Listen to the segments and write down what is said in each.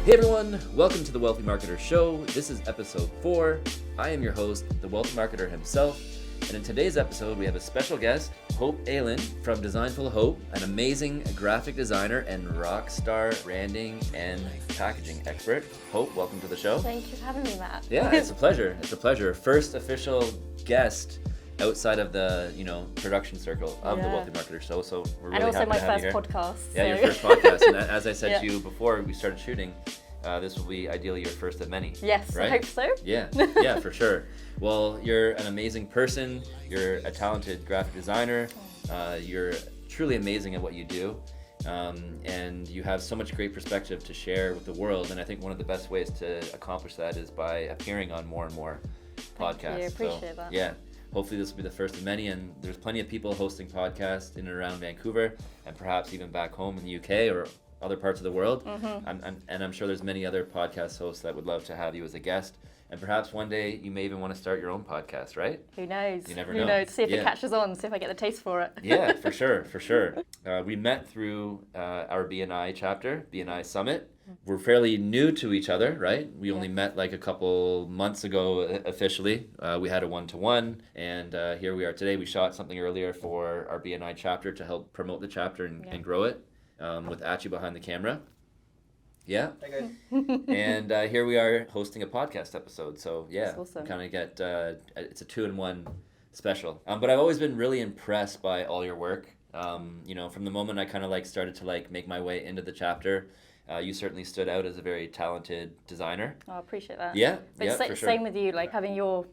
Hey everyone, welcome to the Wealthy Marketer Show. This is episode 4. I am your host, the Wealthy Marketer himself. And in today's episode, we have a special guest, Hope Aylen from Designful Hope, an amazing graphic designer and Rockstar branding and packaging expert. Hope, welcome to the show. Thank you for having me, Matt. Yeah, it's a pleasure. It's a pleasure. First official guest outside of the, production circle of the Wealthy Marketer Show. So we're really happy to have you here. And also my first podcast. Yeah, your first podcast. And as I said to you before we started shooting, this will be ideally your first of many. Yes, right? I hope so. Yeah, for sure. Well, you're an amazing person. You're a talented graphic designer. You're truly amazing at what you do. And you have so much great perspective to share with the world. And I think one of the best ways to accomplish that is by appearing on more and more podcasts. Thank you. Appreciate that. Yeah. Hopefully this will be the first of many, and there's plenty of people hosting podcasts in and around Vancouver, and perhaps even back home in the UK or other parts of the world. And I'm sure there's many other podcast hosts that would love to have you as a guest. And perhaps one day you may even want to start your own podcast, right? Who knows? You never know. Who knows? See if it catches on, see if I get the taste for it. Yeah, for sure. We met through our BNI chapter, BNI Summit. We're fairly new to each other, right? We only met like a couple months ago officially. We had a one-to-one, and here we are today. We shot something earlier for our BNI chapter to help promote the chapter and grow it with Achi behind the camera. Yeah. Hi guys. And here we are hosting a podcast episode. So yeah, That's awesome. kind of get, it's a 2-in-1 special. But I've always been really impressed by all your work. From the moment I kind of started to make my way into the chapter, you certainly stood out as a very talented designer. I appreciate that. Yeah, But for sure. same with you, having your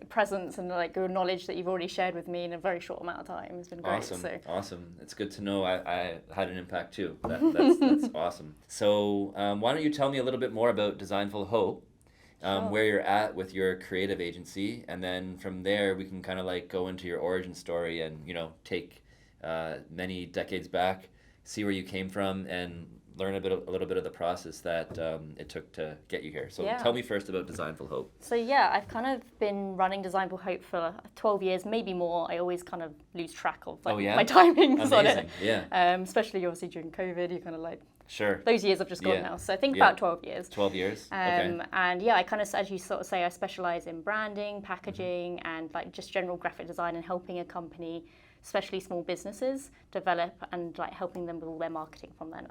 presence and your knowledge that you've already shared with me in a very short amount of time has been great. Awesome. It's good to know I had an impact too. That's awesome. So why don't you tell me a little bit more about Designful Hope, where you're at with your creative agency, and then from there we can kind of go into your origin story and take many decades back, see where you came from, and learn a little bit of the process that it took to get you here. So tell me first about Designful Hope. So yeah, I've kind of been running Designful Hope for 12 years, maybe more. I always kind of lose track of my timings on it. Yeah. Especially obviously during COVID, you kind of sure. Those years have just gone now. So I think about 12 years. 12 years. Okay. And yeah, I kind of, as you sort of say, I specialize in branding, packaging, and just general graphic design and helping a company, especially small businesses, develop and helping them with all their marketing from then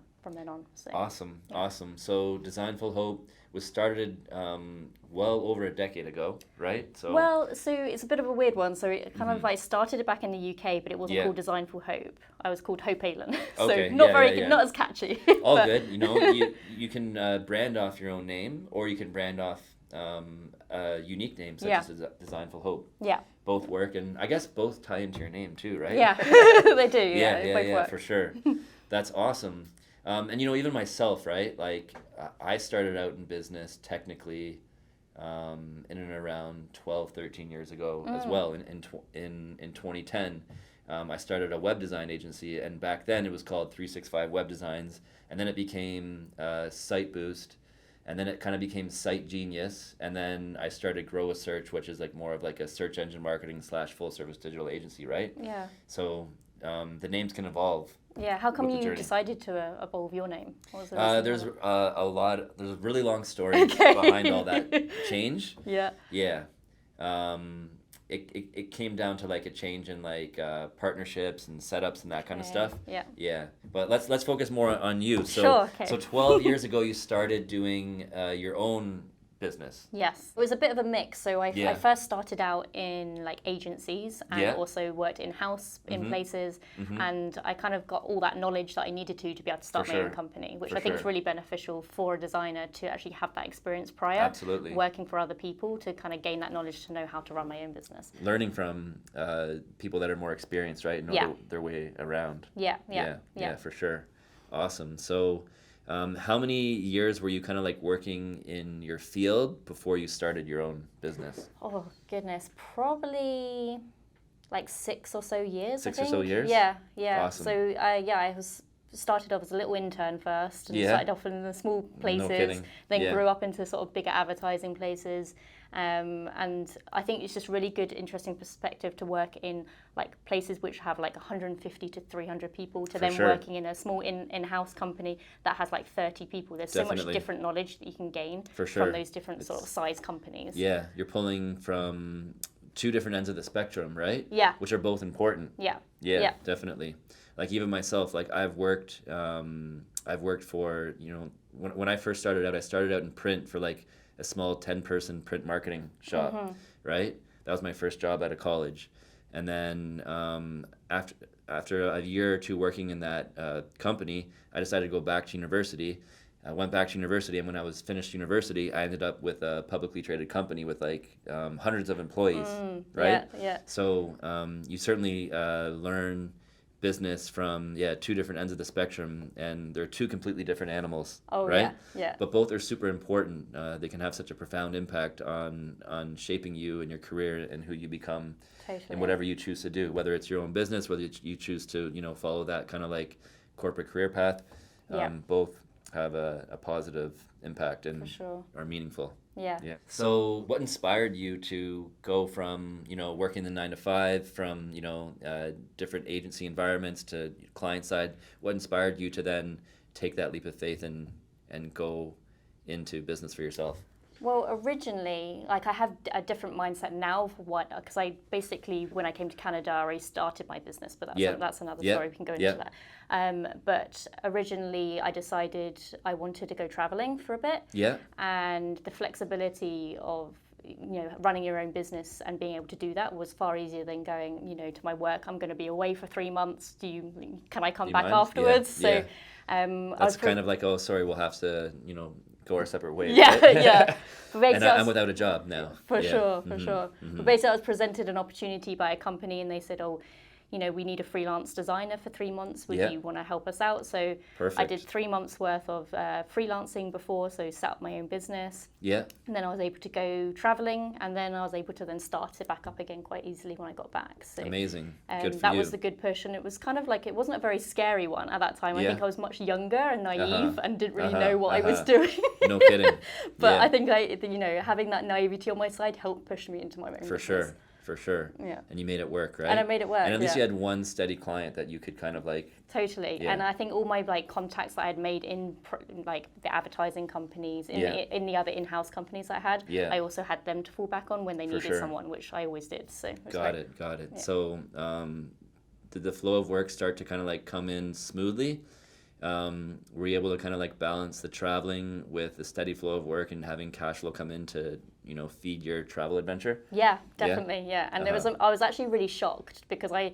on. So, awesome. So Designful Hope was started well over a decade ago, right? So it's a bit of a weird one. So it kind of I started it back in the UK, but it wasn't called Designful Hope. I was called Hope Aylen. So not as catchy. All good. You can brand off your own name, or you can brand off a unique name such as Designful Hope. Yeah. Both work, and I guess both tie into your name too, right? Yeah, they do. Yeah, both work. For sure. That's awesome. And even myself, right? I started out in business technically in and around 12, 13 years ago as well. In 2010, I started a web design agency, and back then it was called 365 Web Designs, and then it became Site Boost. And then it kind of became Site Genius, and then I started Grow a Search, which is more of a search engine marketing / full service digital agency, right? Yeah. So the names can evolve. Yeah. How come you decided to evolve your name? What was the there's there's a really long story behind all that change. Yeah. Yeah. It came down to a change in partnerships and setups and that kind of stuff. Yeah. But let's focus more on you. So 12 years ago you started doing your own business. Yes. It was a bit of a mix. So I first started out in agencies and also worked in-house in places, and I kind of got all that knowledge that I needed to be able to start my own company, which I think is really beneficial for a designer to actually have that experience prior. Absolutely. Working for other people to kind of gain that knowledge to know how to run my own business. Learning from people that are more experienced, right? Know their way around. Yeah, for sure. Awesome. So how many years were you kind of working in your field before you started your own business? Oh, goodness. Probably 6 or so years, 6 I think. or so years? Yeah. Awesome. So, I started off as a little intern first and started off in the small places, then grew up into sort of bigger advertising places. And I think it's just really good, interesting perspective to work in like places which have like 150 to 300 people to then working in a small in-house company that has like 30 people. There's so much different knowledge that you can gain from those different sort of size companies. Yeah, you're pulling from two different ends of the spectrum, right? Yeah. Which are both important. Yeah. Yeah, definitely. Like even myself, like I've worked for, you know, when I first started out, I started out in print for like a small 10-person print marketing shop, right? That was my first job out of college. And then after a year or two working in that company, I decided to go back to university. I went back to university, and when I was finished university, I ended up with a publicly traded company with like hundreds of employees, right? Yeah. So you certainly learn business from two different ends of the spectrum, and they're two completely different animals, right? Yeah. But both are super important. They can have such a profound impact on shaping you and your career and who you become in whatever you choose to do, whether it's your own business, whether you choose to, you know, follow that kind of like corporate career path. Both have a positive impact and are meaningful. Yeah. So what inspired you to go from, you know, working the 9 to 5, from, you know, different agency environments to client side? What inspired you to then take that leap of faith and go into business for yourself? Well, originally, like I have a different mindset now for what, because I basically, when I came to Canada, I already started my business, but that's another story. We can go into that. But originally, I decided I wanted to go traveling for a bit. Yeah. And the flexibility of, you know, running your own business and being able to do that was far easier than going, you know, to my work. I'm going to be away for 3 months. Can I come back afterwards? Yeah. So that's kind of like, oh, sorry, we'll have to, you know, go our separate ways. Yeah, right? yeah. And I'm without a job now. For sure. But basically, I was presented an opportunity by a company, and they said, oh, you know, we need a freelance designer for 3 months. Would you want to help us out? So I did 3 months worth of freelancing before, so set up my own business. Yeah. And then I was able to go traveling, and then I was able to then start it back up again quite easily when I got back. So amazing. Good for that you. was the good push, and it was kind of like, it wasn't a very scary one at that time. I think I was much younger and naive and didn't really know what I was doing. No kidding. But I think you know, having that naivety on my side helped push me into my own business. For sure. Yeah. And you made it work, right? And I made it work. And at least you had one steady client that you could kind of like. Totally. Yeah. And I think all my like contacts that I had made in like the advertising companies, in the other in-house companies I had, I also had them to fall back on when they needed someone, which I always did. So got it. Yeah. So did the flow of work start to kind of like come in smoothly? Were you able to kind of like balance the traveling with the steady flow of work and having cash flow come in to, you know, feed your travel adventure? Yeah, definitely. Yeah. And I was actually really shocked because I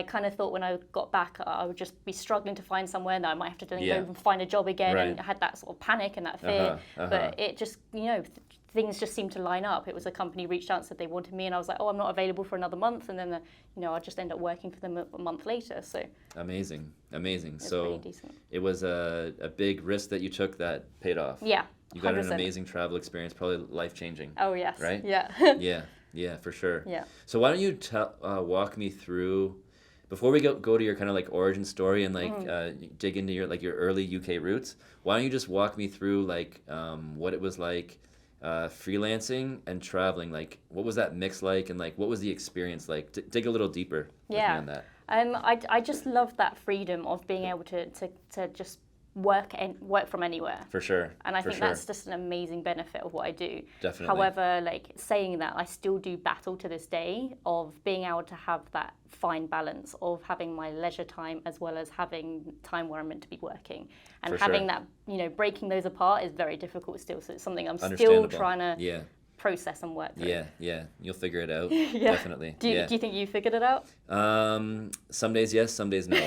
kind of thought when I got back, I would just be struggling to find somewhere, and I might have to then go and find a job again. And I had that sort of panic and that fear. But it just, you know, things just seemed to line up. It was a company reached out and said they wanted me, and I was like, oh, I'm not available for another month. And then, you know, I just end up working for them a month later. So amazing. So it was a big risk that you took that paid off. Yeah. You got 100%. An amazing travel experience, probably life-changing. Oh, yes. Right? Yeah. Yeah, for sure. Yeah. So why don't you walk me through, before we go to your kind of like origin story and like dig into your early UK roots, why don't you just walk me through like what it was like freelancing and traveling? Like, what was that mix like, and like what was the experience like? Dig a little deeper with me on that. I just love that freedom of being able to just work from anywhere. For sure. And I think that's just an amazing benefit of what I do. Definitely. However, like saying that, I still do battle to this day of being able to have that fine balance of having my leisure time as well as having time where I'm meant to be working. And having that, you know, breaking those apart is very difficult still. So it's something I'm still trying to process and work through. Yeah. You'll figure it out. Definitely. Do you think you figured it out? Some days yes, some days no.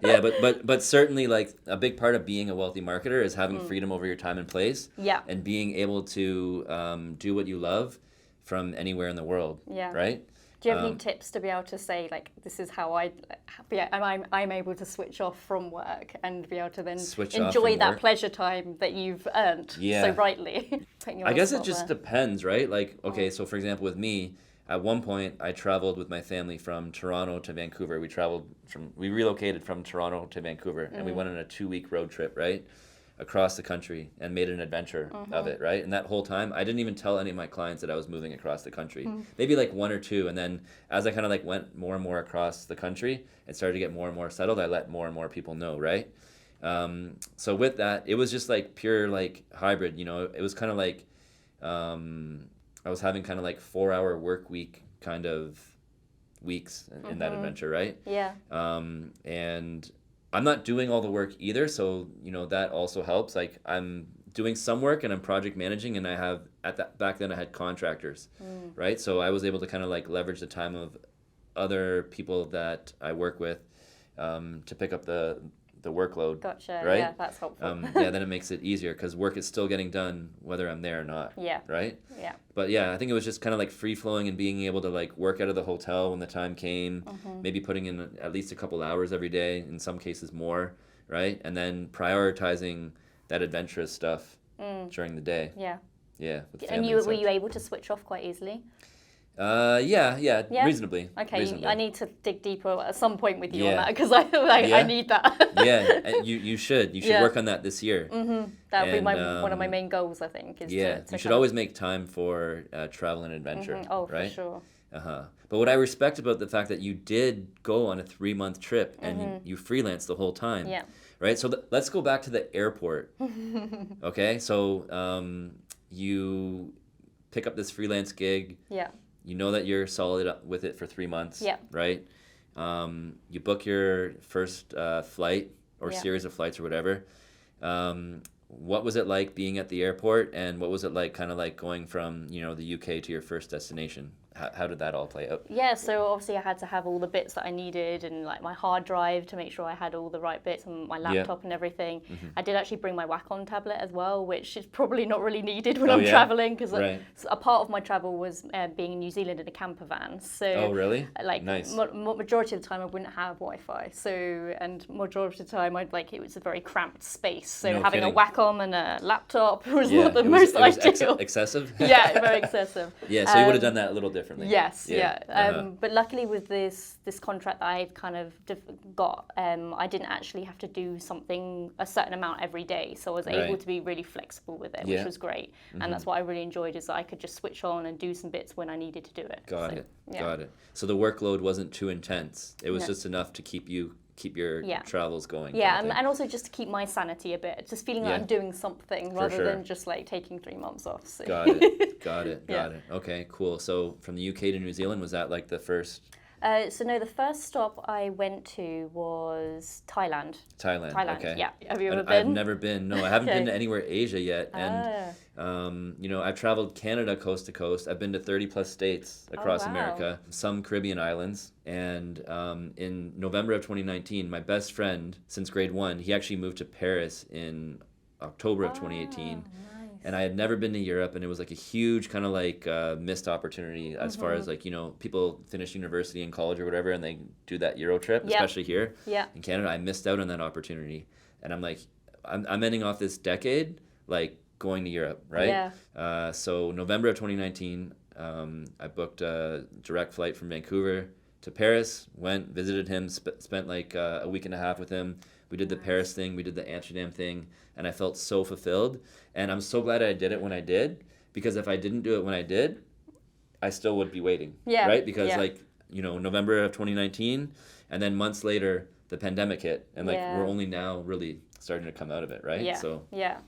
Yeah, but certainly like a big part of being a wealthy marketer is having freedom over your time and place. Yeah. And being able to do what you love from anywhere in the world. Yeah. Right? Do you have any tips to be able to say, like, this is how I'm able to switch off from work and be able to then enjoy that pleasure time that you've earned so rightly? I guess it just depends, right? Like, okay, so for example, with me, at one point, I traveled with my family from Toronto to Vancouver. We relocated from Toronto to Vancouver, and we went on a 2-week road trip, right? across the country and made an adventure of it, right? And that whole time, I didn't even tell any of my clients that I was moving across the country. Maybe like one or two, and then as I kind of like went more and more across the country and started to get more and more settled, I let more and more people know, right? So with that, it was just like pure like hybrid, you know. It was kind of like I was having kind of like 4-hour work week kind of weeks in that adventure, right? Yeah. And I'm not doing all the work either, so you know that also helps. Like I'm doing some work and I'm project managing, and I have back then I had contractors, right? So I was able to kind of like leverage the time of other people that I work with to pick up the workload. Gotcha. Right? Yeah, that's helpful. Yeah, then it makes it easier because work is still getting done whether I'm there or not. Yeah. Right? Yeah. But yeah, I think it was just kind of like free flowing and being able to like work out of the hotel when the time came, maybe putting in at least a couple hours every day, in some cases more, right? And then prioritizing that adventurous stuff during the day. Yeah. Yeah. With And family were you able to switch off quite easily? Yeah, reasonably. Okay, reasonably. I need to dig deeper at some point with you on that because I need that. Yeah, and you should work on that this year. That would be one of my main goals, I think. Is you should always make time for travel and adventure. Oh, right? for sure. But what I respect about the fact that you did go on a 3-month trip and you freelanced the whole time. Yeah. Right. So let's go back to the airport. Okay. So you pick up this freelance gig. Yeah. You know that you're solid with it for 3 months. Yeah. Right. You book your first flight or series of flights or whatever. What was it like being at the airport, and what was it like kind of like going from, you know, the UK to your first destination? How did that all play out? Yeah, so obviously I had to have all the bits that I needed and like my hard drive to make sure I had all the right bits and my laptop and everything. I did actually bring my Wacom tablet as well, which is probably not really needed when I'm traveling because a part of my travel was being in New Zealand in a camper van. So really? Like nice. Majority of the time I wouldn't have Wi-Fi. So and majority of the time it was a very cramped space. So having a Wacom and a laptop was not the most ideal. Excessive? Yeah, very excessive. Yeah, so you would have done that a little differently. Yes, but luckily with this contract that I've kind of got, I didn't actually have to do a certain amount every day, so I was able to be really flexible with it, which was great. And that's what I really enjoyed, is that I could just switch on and do some bits when I needed to do it. Got it. So the workload wasn't too intense. It was just enough to keep your travels going. Yeah, and also just to keep my sanity a bit, just feeling like I'm doing something rather than just like taking 3 months off. So. Got it. Okay, cool. So from the UK to New Zealand, was that like the first? The first stop I went to was Thailand. Thailand. Okay. Yeah. Have you ever been? I've never been. No, I haven't been to anywhere Asia yet. And you know, I've traveled Canada coast to coast. I've been to 30 plus states across America, some Caribbean islands. And in November of 2019, my best friend since grade 1, he actually moved to Paris in October of 2018. And I had never been to Europe, and it was like a huge kind of like missed opportunity as far as like, you know, people finish university and college or whatever, and they do that Euro trip, especially here in Canada. I missed out on that opportunity, and I'm like, I'm ending off this decade like going to Europe, right? Yeah. So November of 2019, I booked a direct flight from Vancouver to Paris, went, visited him, spent like a week and a half with him. We did the Paris thing, we did the Amsterdam thing, and I felt so fulfilled. And I'm so glad I did it when I did, because if I didn't do it when I did, I still would be waiting. Yeah. Right? Because like, you know, November of 2019, and then months later, the pandemic hit, and like we're only now really starting to come out of it, right? Yeah. So yeah.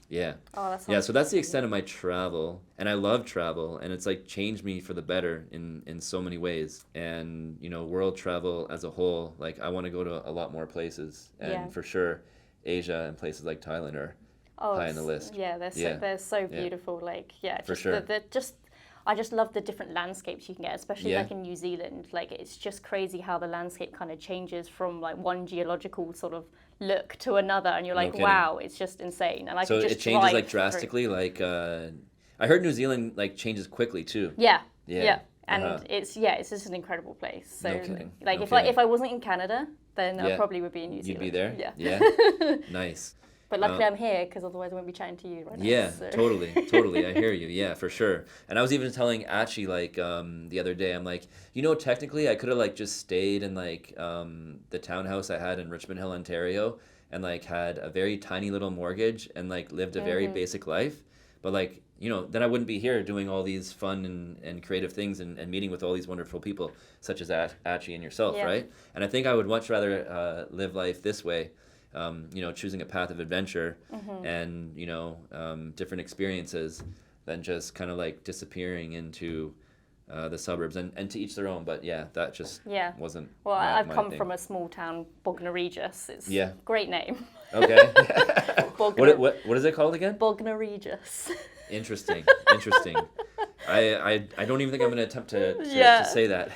Oh, that's so that's the extent of my travel, and I love travel, and it's like changed me for the better in so many ways. And you know, world travel as a whole, like I want to go to a lot more places, and for sure, Asia and places like Thailand are high on the list. Yeah, they're so beautiful. Like for sure. I just love the different landscapes you can get, especially like in New Zealand. Like it's just crazy how the landscape kind of changes from like one geological sort of look to another, and you're like, wow, it's just insane. And I so can just it changes like drastically. Through. Like I heard New Zealand like changes quickly too. Yeah. And it's just an incredible place. So like if I wasn't in Canada, then I probably would be in New Zealand. You'd be there? Yeah. Nice. But luckily I'm here, because otherwise I wouldn't be chatting to you right now. Yeah, so. Totally. I hear you. Yeah, for sure. And I was even telling Achi like the other day, I'm like, you know, technically I could have like just stayed in like the townhouse I had in Richmond Hill, Ontario, and like had a very tiny little mortgage and like lived a very basic life, but like, you know, then I wouldn't be here doing all these fun and creative things and meeting with all these wonderful people such as Achi and yourself, right? And I think I would much rather live life this way, you know, choosing a path of adventure and, you know, different experiences than just kind of like disappearing into the suburbs, and to each their own. But yeah, that just wasn't. Well, I've come from a small town, Bognor Regis. It's a great name. Okay. What is it called again? Bognor Regis. Interesting. I don't even think I'm going to attempt to say that.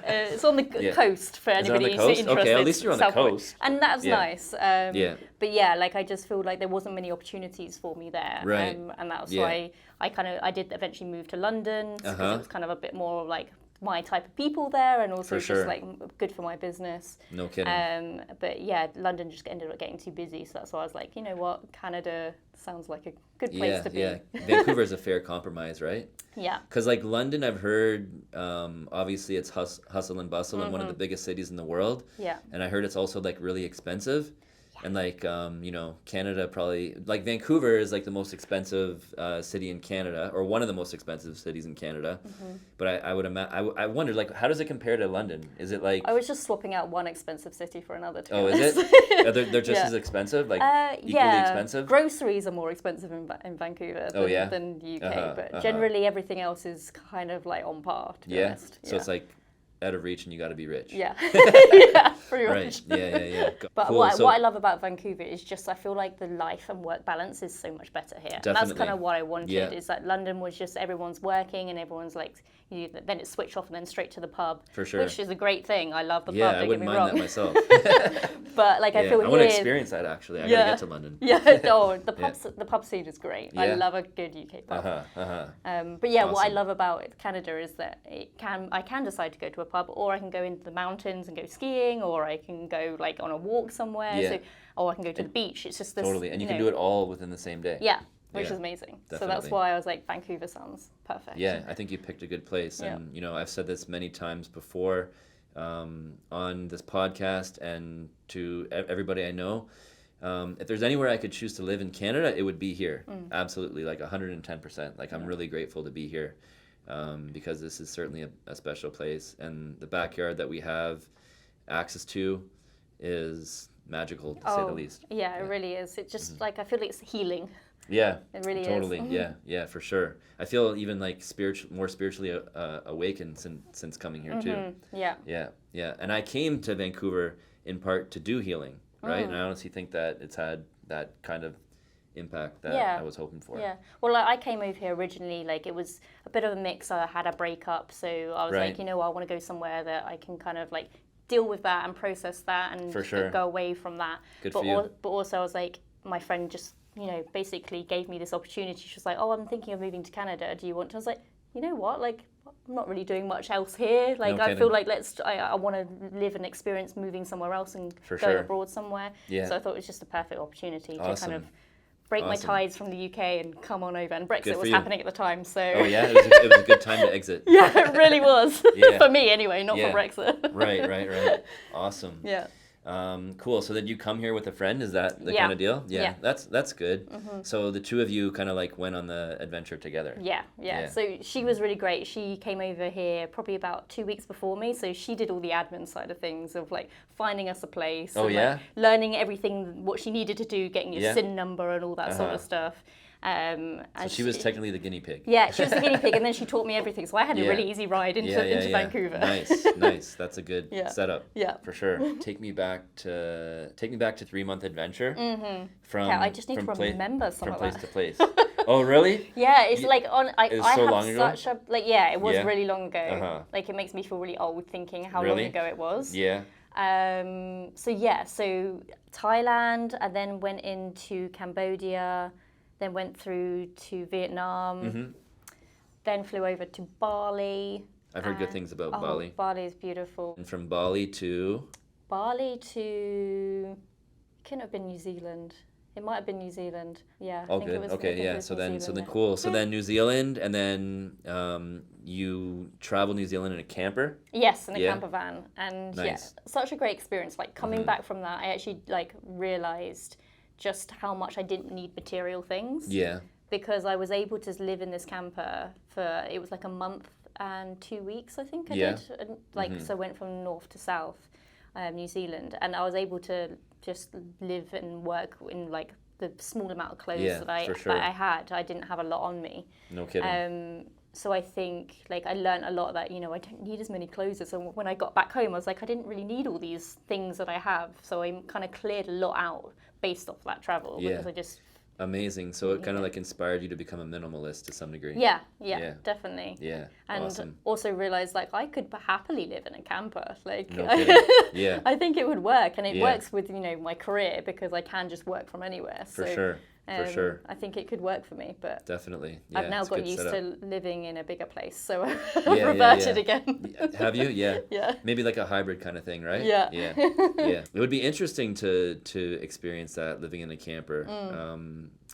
It's on the coast for anybody who's interested. Okay, at least you're on the coast. And that's nice. But yeah, like I just feel like there wasn't many opportunities for me there. Right. And that's why I did eventually move to London because it was kind of a bit more like my type of people there, and also just like good for my business. No kidding. But yeah, London just ended up getting too busy, so that's why I was like, you know what, Canada sounds like a good place to be. Yeah, Vancouver is a fair compromise, right? Yeah. Because like London, I've heard, obviously it's hustle and bustle and one of the biggest cities in the world. Yeah. And I heard it's also like really expensive. And like, you know, Canada probably, like Vancouver is like the most expensive city in Canada, or one of the most expensive cities in Canada. But I would imagine, I wondered, like, how does it compare to London? Is it like... I was just swapping out one expensive city for another, to be honest. Is it? They're just as expensive? Like, equally expensive? Groceries are more expensive in Vancouver than the UK, but generally everything else is kind of like on par, to be honest. So it's like out of reach and you got to be rich. Yeah, yeah, pretty much. Yeah. But cool. what I love about Vancouver is just I feel like the life and work balance is so much better here. Definitely. And that's kind of what I wanted. Is that London was just everyone's working and everyone's like, then it's switch off and then straight to the pub. For sure. Which is a great thing. I love the pub. Yeah, I wouldn't mind that myself. But like I feel here, I want to experience that actually. I gotta get to London. The pub scene is great. I love a good UK pub. But yeah, awesome. What I love about Canada is that I can decide to go to a pub, or I can go into the mountains and go skiing, or I can go like on a walk somewhere, or I can go to the beach. It's just this totally, and you can do it all within the same day. Yeah. Which is amazing. Definitely. So that's why I was like, Vancouver sounds perfect. Yeah, I think you picked a good place. And, you know, I've said this many times before on this podcast and to everybody I know. If there's anywhere I could choose to live in Canada, it would be here. Absolutely, like 110%. Like, I'm really grateful to be here because this is certainly a special place. And the backyard that we have access to is magical, to say the least. Yeah, it really is. It just, like, I feel like it's healing. Yeah, it really totally. is. Yeah, for sure. I feel even like more spiritually awakened since coming here too. Yeah. And I came to Vancouver in part to do healing, right? And I honestly think that it's had that kind of impact that I was hoping for. Yeah. Well, like, I came over here originally, like it was a bit of a mix. I had a breakup, so I was like, you know, I want to go somewhere that I can kind of like deal with that and process that and go away from that. Good for you. But also I was like, my friend just, you know, basically gave me this opportunity. She was like, oh, I'm thinking of moving to Canada. Do you want to? I was like, you know what? Like, I'm not really doing much else here. Like, I feel like I want to live and experience moving somewhere else and go abroad somewhere. Yeah. So I thought it was just a perfect opportunity to kind of break my ties from the UK and come on over. And Brexit was happening at the time, so... Oh, yeah? It was a good time to exit. Yeah, it really was. For me, anyway, not for Brexit. Right. Awesome. Yeah. Cool. So did you come here with a friend? Is that the kind of deal? Yeah. That's good. So the two of you kind of like went on the adventure together. Yeah. So she was really great. She came over here probably about 2 weeks before me. So she did all the admin side of things of like finding us a place. Oh, and, like, learning everything, what she needed to do, getting your SIN number and all that sort of stuff. So she was technically the guinea pig. Yeah, she was the guinne pig, and then she taught me everything. So I had a really easy ride into Vancouver. Nice. That's a good setup. Yeah, for sure. Take me back to 3-month adventure. From I just need to remember some from of place to place. Oh, really? Yeah, it's like on. I so have long ago? such a it was really long ago. Like it makes me feel really old thinking how long ago it was. Yeah. So Thailand, and then went into Cambodia. Then went through to Vietnam, then flew over to Bali. I've heard good things about Bali. Bali is beautiful. And from Bali to... Couldn't have been New Zealand. It might have been New Zealand. Yeah. Oh, good. Okay, yeah. So then cool. So then New Zealand, and then you travel New Zealand in a camper? Yes, in a camper van. And nice. Such a great experience. Like coming back from that, I actually like realized just how much I didn't need material things. Yeah. Because I was able to live in this camper for, it was like a month and 2 weeks, I think I did. And, like, so I went from north to south, New Zealand, and I was able to just live and work in like the small amount of clothes that I had. I didn't have a lot on me. No kidding. So I think like I learned a lot that, you know, I don't need as many clothes. So when I got back home, I was like, I didn't really need all these things that I have. So I kind of cleared a lot out based off that travel because I just... Amazing. So it kind of like inspired you to become a minimalist to some degree. Yeah, definitely. Yeah, and awesome. Also realized like I could happily live in a camper. Like, no kidding. I think it would work, and it works with, you know, my career because I can just work from anywhere. For sure. For sure. I think it could work for me, but definitely. Yeah, I've now got used to living in a bigger place, so I've reverted again. Have you? Yeah. Yeah. Maybe like a hybrid kind of thing, right? Yeah. Yeah. It would be interesting to experience that living in a camper.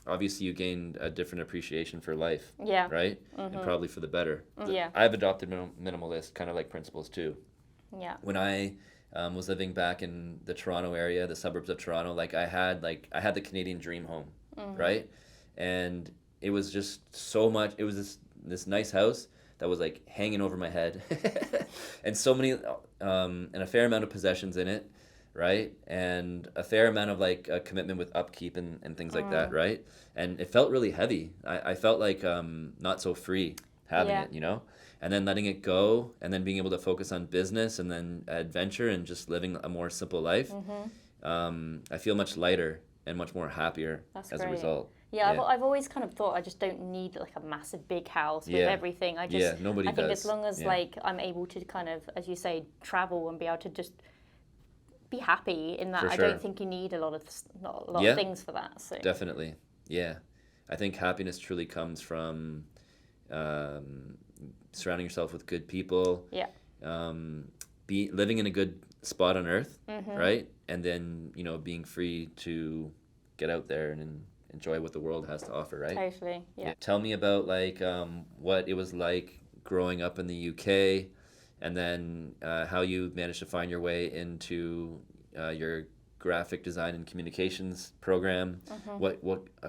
Obviously, you gained a different appreciation for life. Yeah. Right? And probably for the better. Yeah. I've adopted minimalist kind of like principles too. Yeah. When I was living back in the Toronto area, the suburbs of Toronto, like I had the Canadian dream home. Right? And it was just so much, it was this nice house that was like hanging over my head and so many and a fair amount of possessions in it, right? And a fair amount of like a commitment with upkeep and things like that, right? And it felt really heavy. I felt like not so free having it, you know? And then letting it go, and then being able to focus on business and then adventure and just living a more simple life. I feel much lighter and much more happier a result. Yeah, I've always kind of thought I just don't need like a massive big house with everything. I think as long as like I'm able to kind of, as you say, travel and be able to just be happy in that. I don't think you need a lot of things for that. So definitely, yeah. I think happiness truly comes from surrounding yourself with good people. Yeah. Living in a good spot on earth, right? And then, you know, being free to get out there and enjoy what the world has to offer, right? Totally, yeah. Tell me about like what it was like growing up in the UK, and then how you managed to find your way into your graphic design and communications program. What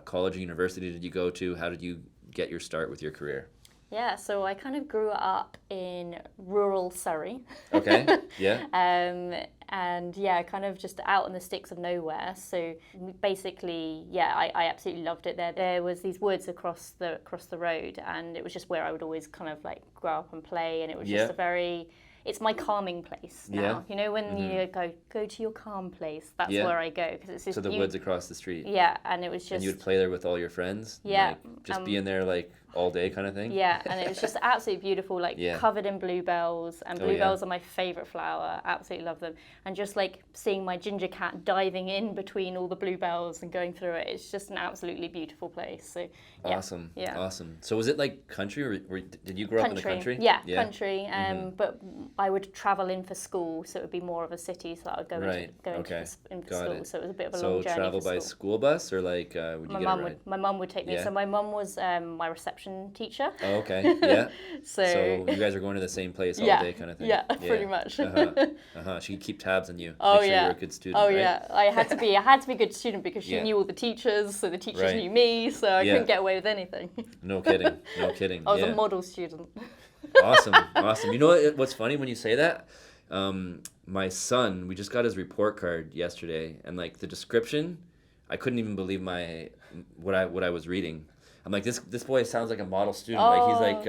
college or university did you go to? How did you get your start with your career? Yeah, so I kind of grew up in rural Surrey. Okay, yeah. And yeah, kind of just out in the sticks of nowhere. So basically, yeah, I absolutely loved it there. There was these woods across the road, and it was just where I would always kind of like grow up and play, and it was just it's my calming place now. Yeah. You know, when you go to your calm place, that's where I go, because it's just the woods across the street. Yeah, and it was just. And you would play there with all your friends. Yeah, like, just be in there like all day kind of thing. Yeah, and it was just absolutely beautiful, like covered in bluebells, and bluebells are my favorite flower. Absolutely love them, and just like seeing my ginger cat diving in between all the bluebells and going through it. It's just an absolutely beautiful place. So awesome. So was it like country, or did you grow up in the country? Yeah, country. But I would travel in for school, so it would be more of a city. So I would go into school. So it was a bit of a long journey. So travel by school bus, or like would you get a ride? My mum would take me. So my mum was my reception teacher. Oh, okay. Yeah. so you guys are going to the same place all day, kind of thing. Yeah, pretty much. She could keep tabs on you. Oh, make sure you're a good student. Oh, right? yeah. I had to be a good student because she knew all the teachers, so the teachers knew me, so I couldn't get away with anything. No kidding. I was a model student. Awesome. You know what's funny when you say that? My son, we just got his report card yesterday, and like the description, I couldn't even believe what I was reading. I'm like, this boy sounds like a model student. Like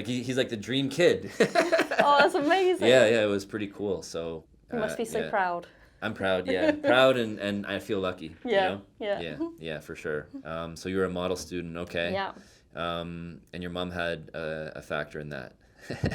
he's like the dream kid. Oh, that's amazing. Yeah, it was pretty cool. So you must be so proud. I'm proud, proud, and I feel lucky. Yeah, you know? Yeah, for sure. So you were a model student, okay? Yeah. And your mom had a factor in that.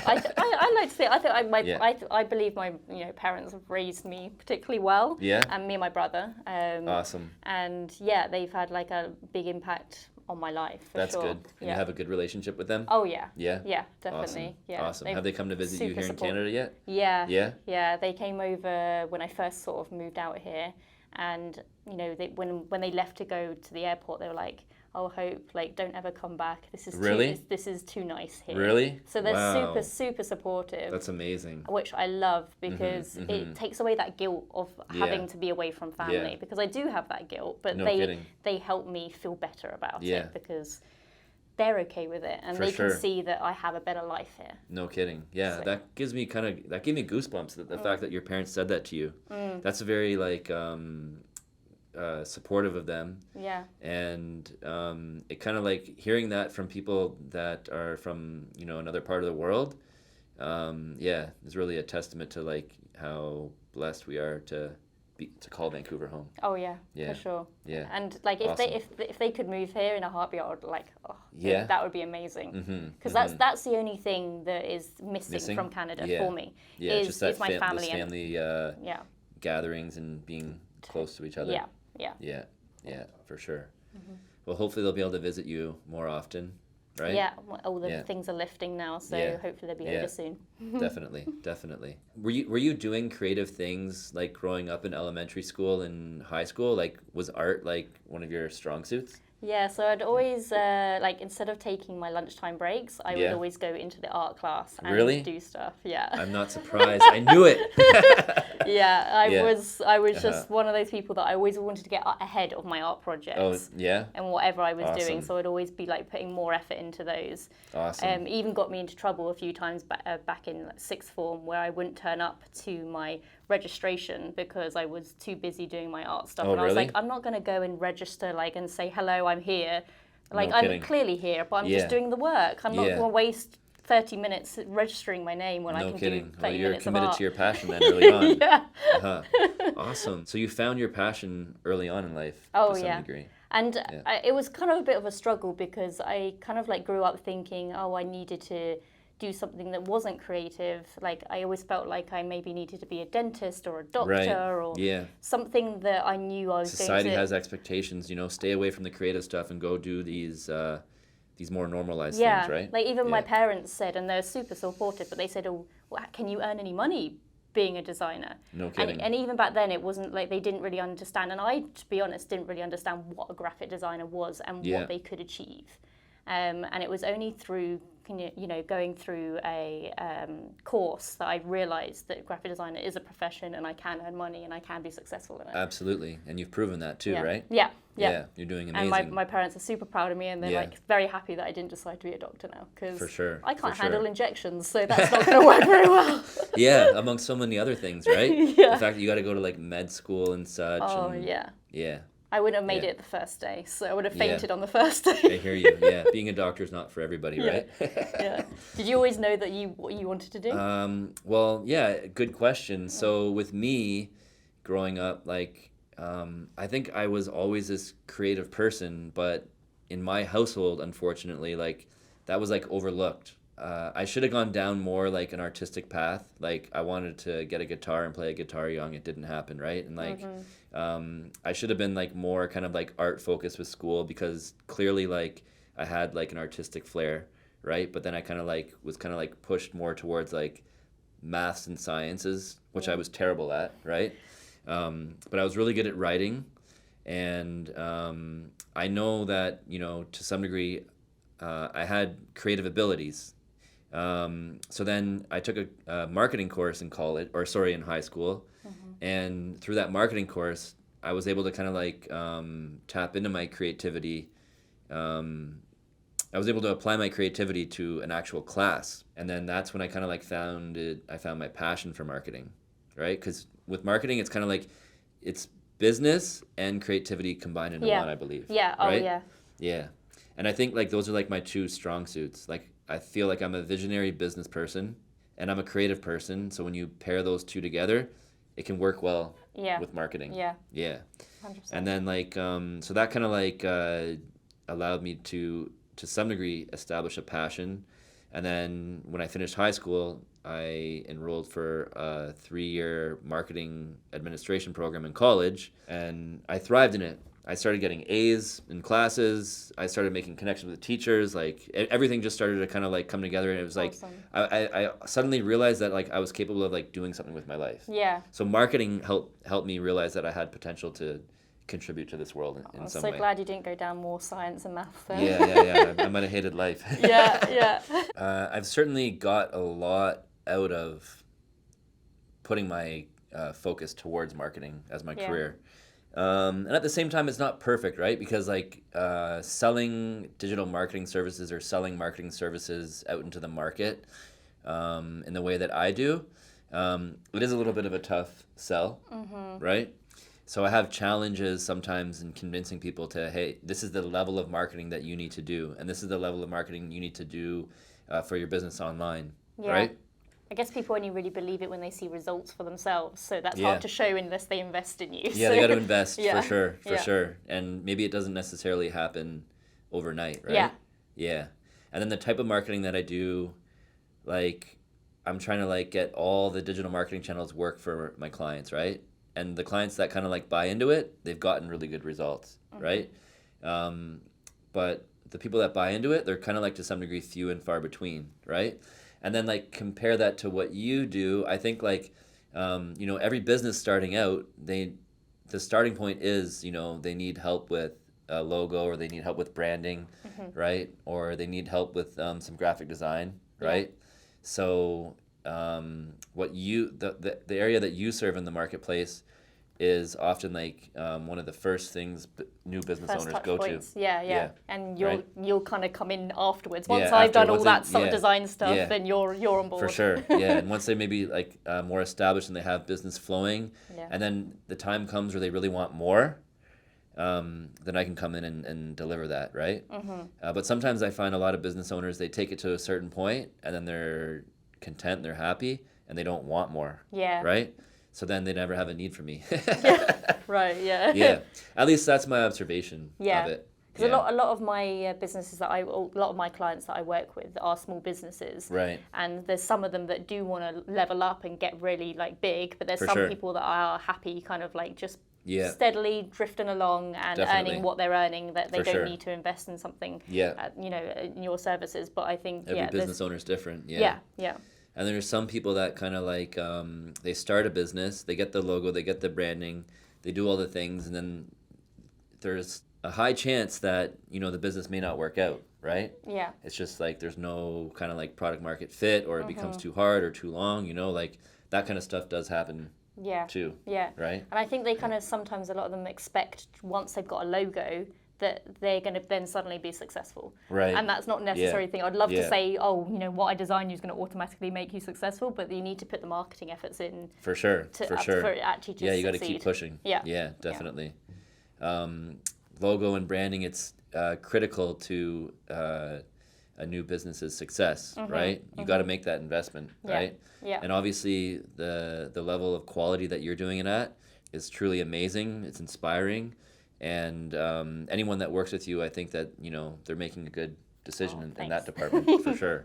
I like to say I believe my parents have raised me particularly well. Yeah. And me and my brother. Awesome. And yeah, they've had like a big impact on my life, for That's sure. good. And you have a good relationship with them? Oh, yeah. Yeah? Yeah, definitely. Awesome. Yeah. Awesome. Have they come to visit you here in Canada yet? Yeah. Yeah? Yeah, they came over when I first sort of moved out here. And, you know, when they left to go to the airport, they were like, oh, Hope, like, don't ever come back. This is too nice here. Really? So they're super, super supportive. That's amazing. Which I love, because it takes away that guilt of having to be away from family. Because I do have that guilt, but they help me feel better about it, because they're okay with it, and they can see that I have a better life here. No kidding. Yeah, so. that gave me goosebumps. The fact that your parents said that to you. That's very like supportive of them. Yeah. And it kind of like hearing that from people that are from, you know, another part of the world. Is really a testament to like how blessed we are to call Vancouver home. Oh yeah, for sure. Yeah. And like if they could move here in a heartbeat, I would like, that would be amazing. Because that's the only thing that is missing from Canada for me. Yeah, is just that my family family gatherings and being close to each other. Yeah, for sure. Well, hopefully they'll be able to visit you more often, right? Yeah, all the things are lifting now, so hopefully they'll be over soon. Definitely. Were you doing creative things like growing up in elementary school and high school? Like, was art like one of your strong suits? Yeah, so I'd always, like, instead of taking my lunchtime breaks, I would always go into the art class and do stuff. Yeah. I'm not surprised. I knew it. I was just one of those people that I always wanted to get ahead of my art projects. Oh, yeah? And whatever I was doing, so I'd always be, like, putting more effort into those. Awesome. Even got me into trouble a few times back in like, sixth form, where I wouldn't turn up to my registration because I was too busy doing my art stuff. I was like, I'm not going to go and register like and say, hello, I'm here. Like, I'm clearly here, but I'm just doing the work. I'm not going to waste 30 minutes registering my name when I can do 30 minutes of art. You're committed to your passion then early on. Yeah. Awesome. So you found your passion early on in life to some degree. And it was kind of a bit of a struggle, because I kind of like grew up thinking, I needed to do something that wasn't creative. Like, I always felt like I maybe needed to be a dentist or a doctor or something that I knew I was Society has expectations, you know, stay away from the creative stuff and go do these more normalized things, right? Like even my parents said, and they're super supportive, but they said, can you earn any money being a designer? No kidding. And even back then, it wasn't like they didn't really understand, and I, to be honest, didn't really understand what a graphic designer was and what they could achieve. And it was only through going through a course that I realised that graphic designer is a profession, and I can earn money and I can be successful in it. Absolutely, and you've proven that too, right? Yeah, you're doing amazing. And my parents are super proud of me, and they're like very happy that I didn't decide to be a doctor now, because I can't handle injections, so that's not going to work very well. Among so many other things, right? The fact that you got to go to like med school and such. Yeah. I wouldn't have made it the first day, so I would have fainted on the first day. I hear you. Yeah, being a doctor is not for everybody, right? Did you always know that what you wanted to do? Well, yeah, good question. So with me, growing up, like, I think I was always this creative person, but in my household, unfortunately, like, that was like overlooked. I should have gone down more like an artistic path. Like, I wanted to get a guitar and play a guitar young. It didn't happen, right? And like, I should have been like more kind of like art focused with school, because clearly like I had like an artistic flair, right? But then I kind of like was kind of like pushed more towards like maths and sciences, which I was terrible at, right? But I was really good at writing, and I know that, you know, to some degree, I had creative abilities. So then I took a marketing course in in high school. And through that marketing course, I was able to kind of like tap into my creativity. I was able to apply my creativity to an actual class. And then that's when I kind of like found my passion for marketing, right? Because with marketing, it's kind of like, it's business and creativity combined into one, I believe. Yeah, right? Yeah. And I think like those are like my two strong suits. Like, I feel like I'm a visionary business person and I'm a creative person. So when you pair those two together, it can work well with marketing. Yeah. 100%. And then like, so that kind of like allowed me to some degree establish a passion. And then when I finished high school, I enrolled for a 3-year marketing administration program in college, and I thrived in it. I started getting A's in classes. I started making connections with teachers. Like everything just started to kind of like come together, and it was like I suddenly realized that like I was capable of like doing something with my life. Yeah. So marketing helped me realize that I had potential to contribute to this world in some way. I'm so glad you didn't go down more science and math then. Yeah. I might have hated life. Yeah. I've certainly got a lot out of putting my focus towards marketing as my career. And at the same time, it's not perfect, right? Because like selling digital marketing services or selling marketing services out into the market in the way that I do, it is a little bit of a tough sell, right? So I have challenges sometimes in convincing people to, hey, this is the level of marketing that you need to do, and this is the level of marketing you need to do for your business online, right? I guess people only really believe it when they see results for themselves, so that's hard to show unless they invest in you. Yeah, they got to invest for sure. And maybe it doesn't necessarily happen overnight, right? Yeah. And then the type of marketing that I do, like I'm trying to like get all the digital marketing channels work for my clients, right? And the clients that kind of like buy into it, they've gotten really good results, right? But the people that buy into it, they're kind of like to some degree few and far between, right? And then like compare that to what you do. I think like, every business starting out, the starting point is, they need help with a logo, or they need help with branding, right? Or they need help with some graphic design, right? So the area that you serve in the marketplace is often like one of the first things new business owners go points. to. Yeah. And you'll kind of come in afterwards. Once I've done all that sort of design stuff, then you're on board. For sure. Yeah. And once they maybe like more established and they have business flowing, and then the time comes where they really want more, then I can come in and deliver that, right? But sometimes I find a lot of business owners, they take it to a certain point and then they're content, they're happy, and they don't want more. Yeah. Right? So then they never have a need for me. Right, yeah. Yeah. At least that's my observation of it. Because a lot of my businesses a lot of my clients that I work with are small businesses. Right. And there's some of them that do want to level up and get really like big, but there's some people that are happy kind of like just steadily drifting along and earning what they're earning, that they don't need to invest in something, in your services. But I think every business owner is different. Yeah. And there's some people that kind of like, they start a business, they get the logo, they get the branding, they do all the things, and then there's a high chance that, the business may not work out, right? Yeah. It's just like there's no kind of like product market fit, or it becomes too hard or too long, like that kind of stuff does happen too. Yeah. Right? And I think they kind of sometimes, a lot of them expect once they've got a logo that they're going to then suddenly be successful. Right. And that's not necessarily a thing. I'd love to say, what I design you is going to automatically make you successful, but you need to put the marketing efforts in. For sure. For it actually to you got to keep pushing. Yeah, definitely. Logo and branding, it's critical to a new business's success, right? You got to make that investment, right? Yeah. And obviously the level of quality that you're doing it at is truly amazing. It's inspiring. And anyone that works with you, I think that, they're making a good decision in that department, for sure.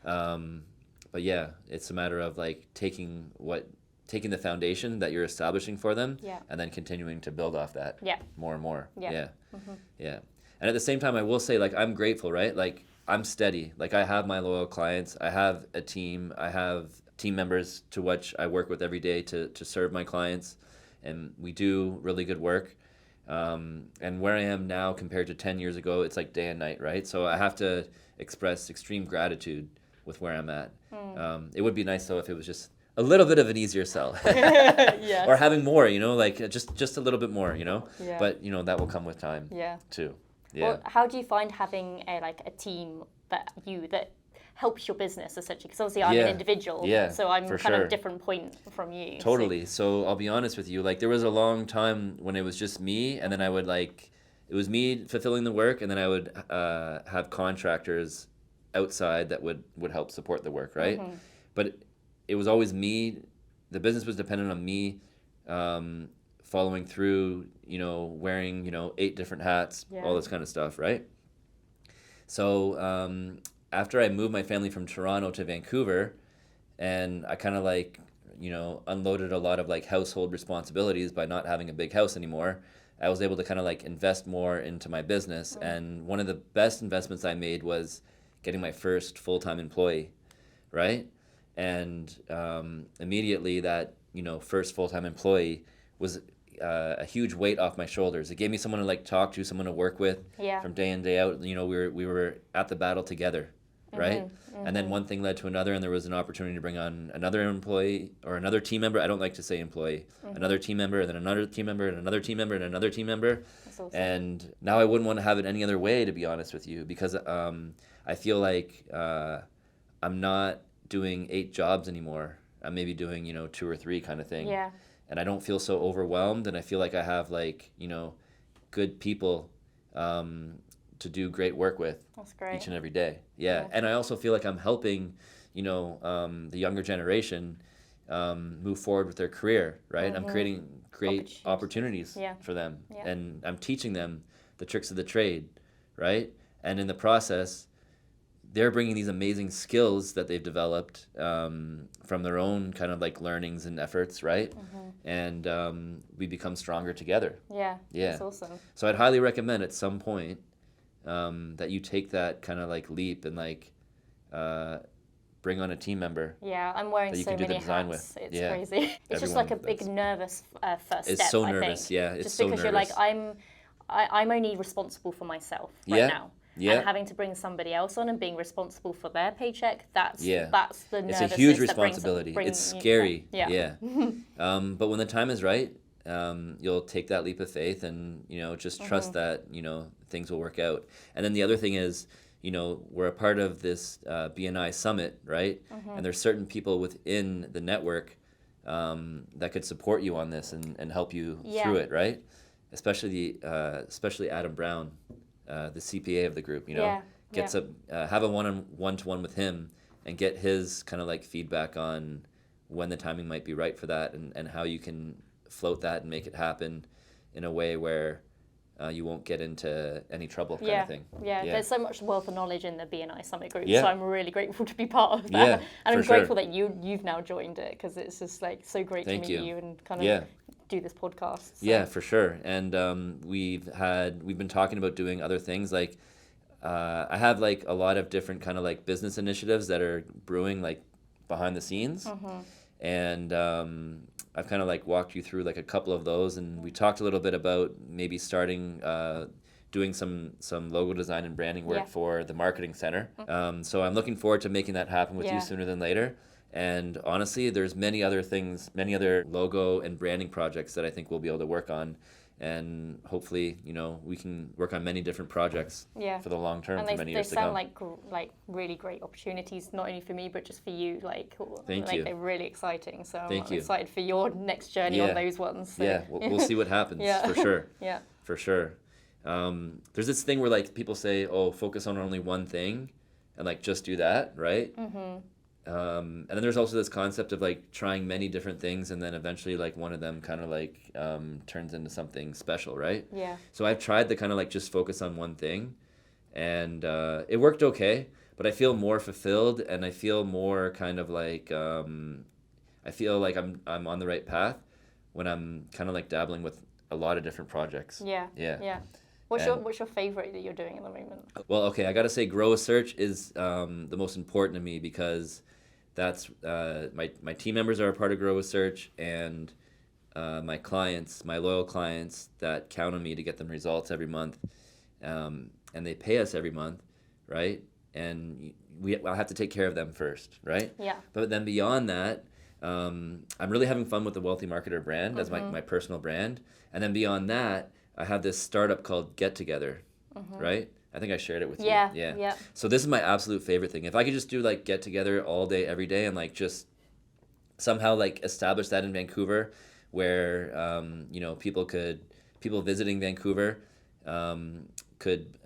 But yeah, it's a matter of like taking the foundation that you're establishing for them and then continuing to build off that more and more. Yeah. And at the same time, I will say, like, I'm grateful, right? Like, I'm steady. Like, I have my loyal clients. I have a team. I have team members to which I work with every day to serve my clients. And we do really good work. And where I am now compared to 10 years ago, it's like day and night, right? So I have to express extreme gratitude with where I'm at. It would be nice, though, if it was just a little bit of an easier sell. Or having more, like just a little bit more, But, that will come with time too. Yeah. Well, how do you find having a team that helps your business, essentially? Because obviously I'm an individual, so I'm kind of a different point from you. Totally. So I'll be honest with you, like there was a long time when it was just me, and then I would it was me fulfilling the work, and then I would have contractors outside that would help support the work, right? But it was always me. The business was dependent on me following through, wearing, 8 different hats, all this kind of stuff, right? So after I moved my family from Toronto to Vancouver, and I kind of unloaded a lot of household responsibilities by not having a big house anymore, I was able to kind of like invest more into my business. And one of the best investments I made was getting my first full-time employee, right? And immediately that, first full-time employee was a huge weight off my shoulders. It gave me someone to like talk to, someone to work with from day in, day out. We were at the battle together, right? And then one thing led to another, and there was an opportunity to bring on another employee or another team member. I don't like to say employee. Another team member, and then another team member, and another team member, and another team member. Awesome. And now I wouldn't want to have it any other way, to be honest with you, because I feel like I'm not doing 8 jobs anymore. I'm maybe doing 2 or 3 kind of thing. Yeah. And I don't feel so overwhelmed, and I feel like I have like good people to do great work with. That's great. Each and every day. Yeah. And I also feel like I'm helping the younger generation move forward with their career, right? I'm creating great opportunities for them, and I'm teaching them the tricks of the trade, right? And in the process, they're bringing these amazing skills that they've developed from their own kind of like learnings and efforts, right? And we become stronger together. Yeah. That's awesome. So I'd highly recommend at some point that you take that kind of like leap and like bring on a team member. Yeah, I'm wearing so many hats. It's crazy. It's just like a big nervous first step. It's so nervous. Yeah, it's just so because nervous. You're like I'm only responsible for myself right now. Yeah. And having to bring somebody else on and being responsible for their paycheck, that's the nervousness. It's a huge responsibility. Brings it's scary. Yeah. But when the time is right, you'll take that leap of faith and just trust that things will work out. And then the other thing is, we're a part of this BNI summit, right? And there's certain people within the network that could support you on this and help you through it, right? Especially Adam Brown. The CPA of the group, have a one-to-one with him and get his kind of like feedback on when the timing might be right for that and how you can float that and make it happen in a way where you won't get into any trouble kind of thing. Yeah, there's so much wealth of knowledge in the BNI Summit group, so I'm really grateful to be part of that. And I'm grateful that you've now joined it, because it's just like so great to meet you and kind of do this podcast. So. Yeah, for sure. And we've been talking about doing other things. Like I have like a lot of different kind of like business initiatives that are brewing like behind the scenes. And I've kind of like walked you through like a couple of those, and we talked a little bit about maybe starting doing some logo design and branding work for the marketing center. So I'm looking forward to making that happen with you sooner than later. And honestly, there's many other logo and branding projects that I think we'll be able to work on. And hopefully, we can work on many different projects for the long term, for many years to come. And they sound like really great opportunities, not only for me, but just for you. Thank you. They're really exciting. So I'm you. excited for your next journey on those ones. So. Yeah, we'll see what happens, for sure. Yeah. For sure. There's this thing where like people say, oh, focus on only one thing and like just do that, right? And then there's also this concept of like trying many different things, and then eventually like one of them kind of like turns into something special, right? Yeah. So I've tried to kind of like just focus on one thing, and it worked okay, but I feel more fulfilled, and I feel more kind of like I feel like I'm on the right path when I'm kind of like dabbling with a lot of different projects. Yeah. What's your favorite that you're doing at the moment? Well, okay, I got to say Grow a Search is the most important to me, because that's my team members are a part of Grow a Search, and my clients, my loyal clients that count on me to get them results every month, and they pay us every month, right? And I'll have to take care of them first, right? Yeah. But then beyond that, I'm really having fun with the Wealthy Marketer brand as my personal brand. And then beyond that, I have this startup called Get Together, right? I think I shared it with you. Yeah. So this is my absolute favorite thing. If I could just do like Get Together all day, every day, and like just somehow like establish that in Vancouver, where people visiting Vancouver could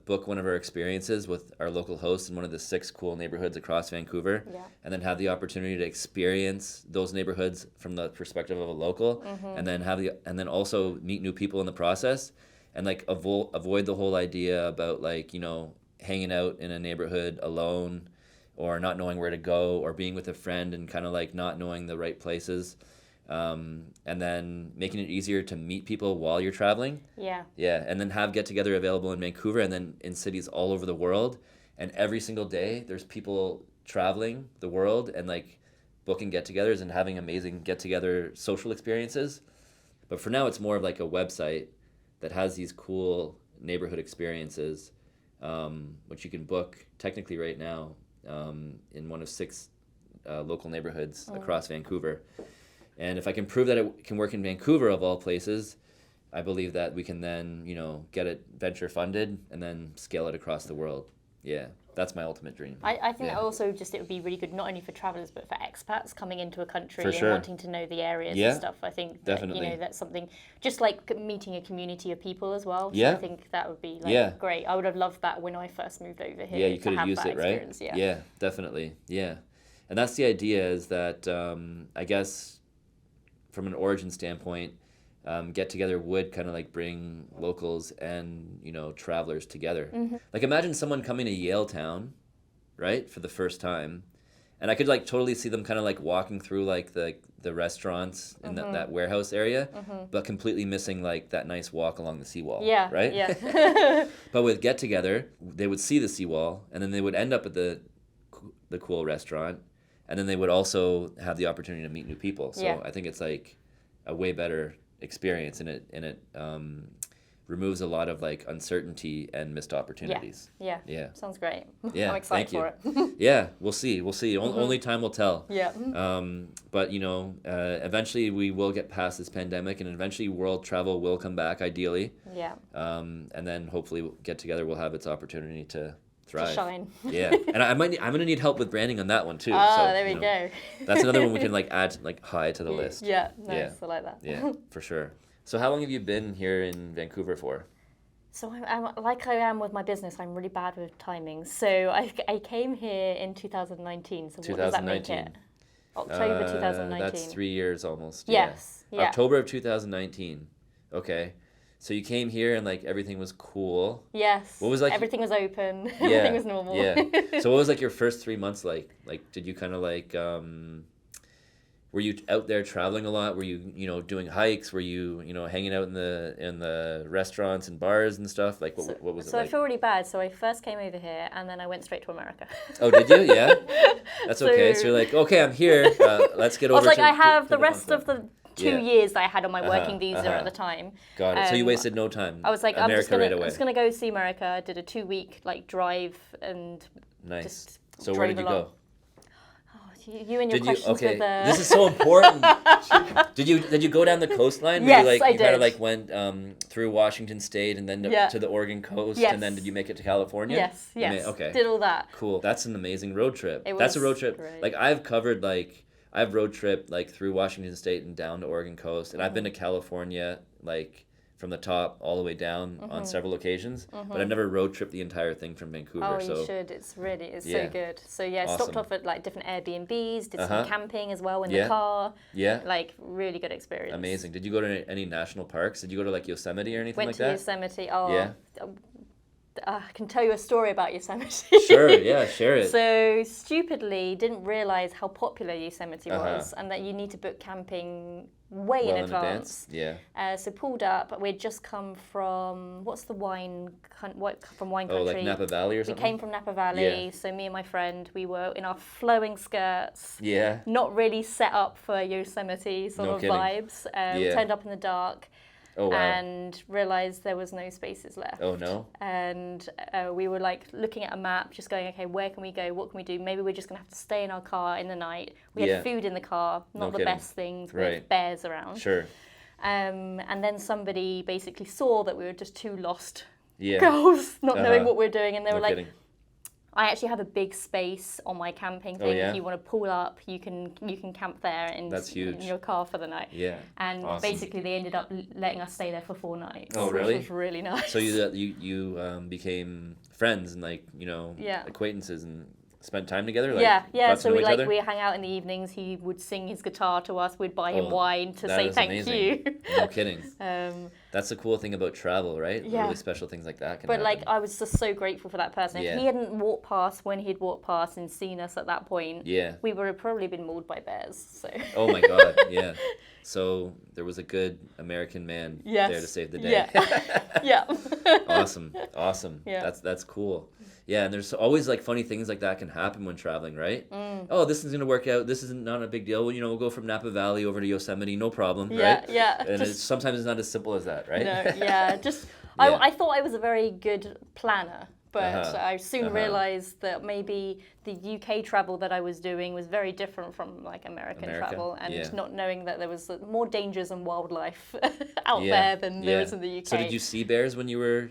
book one of our experiences with our local hosts in one of the 6 cool neighborhoods across Vancouver, and then have the opportunity to experience those neighborhoods from the perspective of a local, and then also meet new people in the process, and like avoid the whole idea about like hanging out in a neighborhood alone, or not knowing where to go, or being with a friend and kind of like not knowing the right places. And then making it easier to meet people while you're traveling. Yeah. Yeah, and then have get-together available in Vancouver and then in cities all over the world. And every single day, there's people traveling the world and like booking get-togethers and having amazing get-together social experiences. But for now, it's more of like a website that has these cool neighborhood experiences, which you can book technically right now in one of 6 local neighborhoods across Vancouver. And if I can prove that it can work in Vancouver of all places, I believe that we can then, get it venture funded and then scale it across the world. Yeah, that's my ultimate dream. I think also just it would be really good not only for travelers but for expats coming into a country For sure. and wanting to know the areas and stuff. I think definitely. That, that's something just like meeting a community of people as well. So Yeah. I think that would be great. I would have loved that when I first moved over here. Yeah, you could have used it, right? Yeah, definitely. Yeah. And that's the idea is that I guess from an origin standpoint, get together would kind of like bring locals and travelers together. Like imagine someone coming to Yaletown, right, for the first time, and I could like totally see them kind of like walking through like the restaurants in that warehouse area, but completely missing like that nice walk along the seawall. Yeah, right. Yeah. But with get together, they would see the seawall, and then they would end up at the cool restaurant, and then they would also have the opportunity to meet new people. So I think it's like a way better experience, and it removes a lot of like uncertainty and missed opportunities. Yeah. Sounds great. Yeah, I'm excited for it. Yeah, we'll see. Only time will tell. Yeah. But eventually we will get past this pandemic, and eventually world travel will come back, ideally. Yeah. And then hopefully get together will have its opportunity to thrive. To shine. Yeah, and I'm gonna need help with branding on that one too. Oh, so, there we go. That's another one we can like add like high to the list. Yeah, nice. I like that. Yeah, for sure. So how long have you been here in Vancouver for? So I'm like I am with my business, I'm really bad with timing. So I came here in 2019. So what does that make it? October 2019. That's 3 years almost. Yes. Yeah. October of 2019. Okay. So you came here and like everything was cool. Yes. What was like everything was open. Everything was normal. Yeah. So what was like your first 3 months like? Like did you kind of like were you out there traveling a lot? Were you doing hikes? Were you hanging out in the restaurants and bars and stuff? Like what was it like? So I feel really bad. So I first came over here and then I went straight to America. Oh, did you? Yeah. That's okay. So you're like, okay, I'm here. Let's get over. I was like, I have to the rest of the 2 years that I had on my working visa at the time. Got it. So you wasted no time. I was like, I'm just gonna go see America. I did a 2-week like drive and nice. So where did you go? You and your questions okay. with the... This is so important. Did you go down the coastline? Yes, I did. You kind of like went through Washington State and then to the Oregon coast, and then did you make it to California? Yes. Okay. Did all that. Cool. That's an amazing road trip. That's a road trip. Great. Like I've road tripped like through Washington State and down to Oregon coast, and I've been to California like from the top all the way down on several occasions, but I've never road tripped the entire thing from Vancouver. Oh, you should. It's so good. So awesome. Stopped off at like different Airbnbs, did some camping as well in the car. Yeah. Like really good experience. Amazing. Did you go to any national parks? Did you go to like Yosemite or anything like that? Went to Yosemite. Oh, yeah. I can tell you a story about Yosemite. Sure, yeah, share it. So stupidly didn't realize how popular Yosemite was, and that you need to book camping way in advance. Yeah. So pulled up. We'd just come from wine country. Oh, like Napa Valley or something. We came from Napa Valley. Yeah. So me and my friend, we were in our flowing skirts. Yeah. Not really set up for Yosemite sort of vibes. Turned up in the dark. Oh, wow. And realized there was no spaces left. Oh, no. And we were like looking at a map, just going, okay, where can we go? What can we do? Maybe we're just going to have to stay in our car in the night. We had food in the car, not the best things with bears around. Sure. And then somebody basically saw that we were just two lost girls, not knowing what we were doing. And they were like, I actually have a big space on my camping thing. If you want to pull up, you can camp there in your car for the night. Yeah. And basically they ended up letting us stay there for 4 nights. Oh, really? Which was really nice. So you became friends and acquaintances and spent time together? Yeah. So we hang out in the evenings. He would sing his guitar to us. We'd buy him wine to say thank you. No kidding. That's the cool thing about travel, right? Yeah. Really special things like that can But happen. like, I was just so grateful for that person. If he hadn't walked past when he'd walked past and seen us at that point, we would have probably been mauled by bears. So. Oh my God, yeah. So there was a good American man there to save the day. Yeah. Awesome. Yeah. That's cool. Yeah, and there's always like funny things like that can happen when traveling, right? Oh, this is gonna work out. This is not a big deal. Well, we'll go from Napa Valley over to Yosemite, no problem, right? Yeah. And sometimes it's not as simple as that, right? No, yeah. I thought I was a very good planner, but I soon realized that maybe the UK travel that I was doing was very different from like American travel, and not knowing that there was more dangers and wildlife out there than there is in the UK. So did you see bears when you were